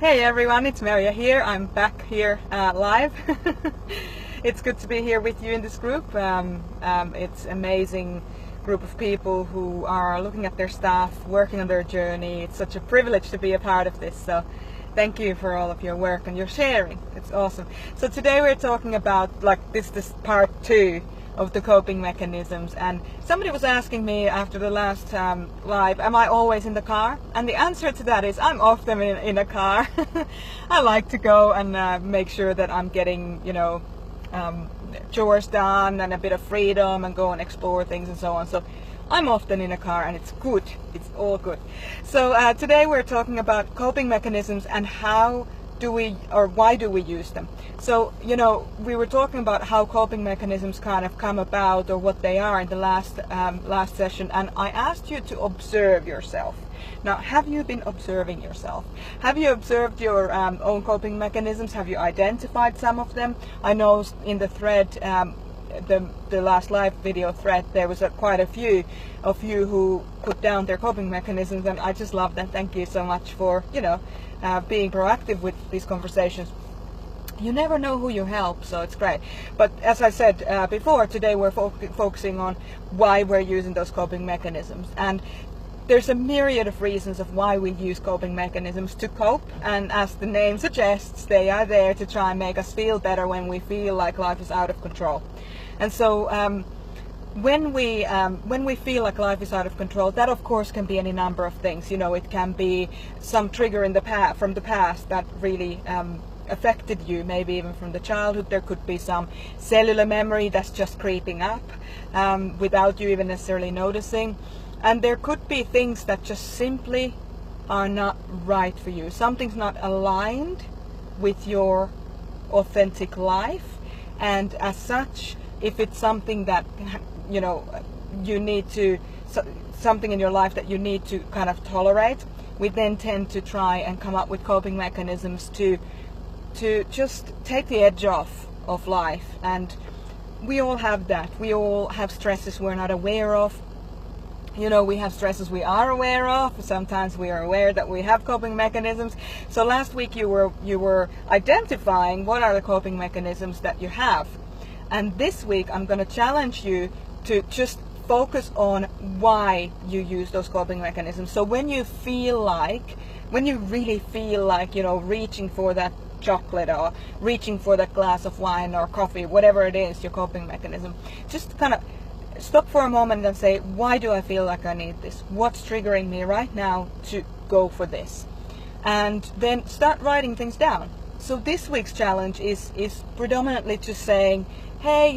Hey everyone, it's Maria here. I'm back here live. It's good to be here with you in this group. It's amazing group of people who are looking at their stuff, working on their journey. It's such a privilege to be a part of this. So thank you for all of your work and your sharing. It's awesome. So today we're talking about this part 2 of the coping mechanisms, and somebody was asking me after the last live, am I always in the car? And the answer to that is I'm often in a car. I like to go and make sure that I'm getting chores done and a bit of freedom and go and explore things and so on. So I'm often in a car, and it's good. It's all good. So today we're talking about coping mechanisms and how do we, or why do we use them? So, we were talking about how coping mechanisms kind of come about, or what they are, in the last session, and I asked you to observe yourself. Now, have you been observing yourself? Have you observed your own coping mechanisms? Have you identified some of them? I know in the thread, the last live video thread, there was quite a few of you who put down their coping mechanisms, and I just love that. Thank you so much for being proactive with these conversations. You never know who you help, so it's great. But as I said before, today we're focusing on why we're using those coping mechanisms. And there's a myriad of reasons of why we use coping mechanisms to cope, and as the name suggests, they are there to try and make us feel better when we feel like life is out of control. And so when we feel like life is out of control, that of course can be any number of things. It can be some trigger in from the past that really affected you, maybe even from the childhood. There could be some cellular memory that's just creeping up without you even necessarily noticing. And there could be things that just simply are not right for you. Something's not aligned with your authentic life, and as such, if it's something that you need to, something in your life that you need to kind of tolerate, we then tend to try and come up with coping mechanisms to just take the edge off of life. And we all have that. We all have stresses we're not aware of. We have stresses we are aware of. Sometimes we are aware that we have coping mechanisms. So last week you were identifying what are the coping mechanisms that you have. And this week I'm going to challenge you to just focus on why you use those coping mechanisms. So when you really feel like, reaching for that chocolate or reaching for that glass of wine or coffee, whatever it is, your coping mechanism, just kind of stop for a moment and say, why do I feel like I need this? What's triggering me right now to go for this? And then start writing things down. So this week's challenge is predominantly just saying, hey,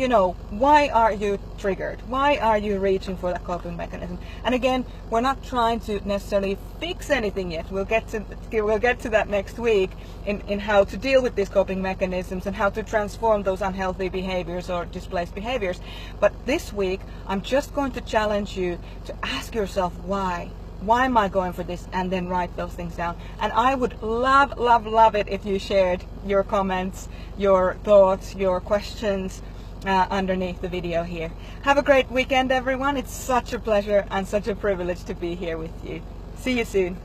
why are you triggered? Why are you reaching for that coping mechanism? And again, we're not trying to necessarily fix anything yet. We'll get to that next week in how to deal with these coping mechanisms and how to transform those unhealthy behaviors or displaced behaviors. But this week, I'm just going to challenge you to ask yourself why. Why am I going for this? And then write those things down. And I would love, love, love it if you shared your comments, your thoughts, your questions underneath the video here. Have a great weekend, everyone. It's such a pleasure and such a privilege to be here with you. See you soon.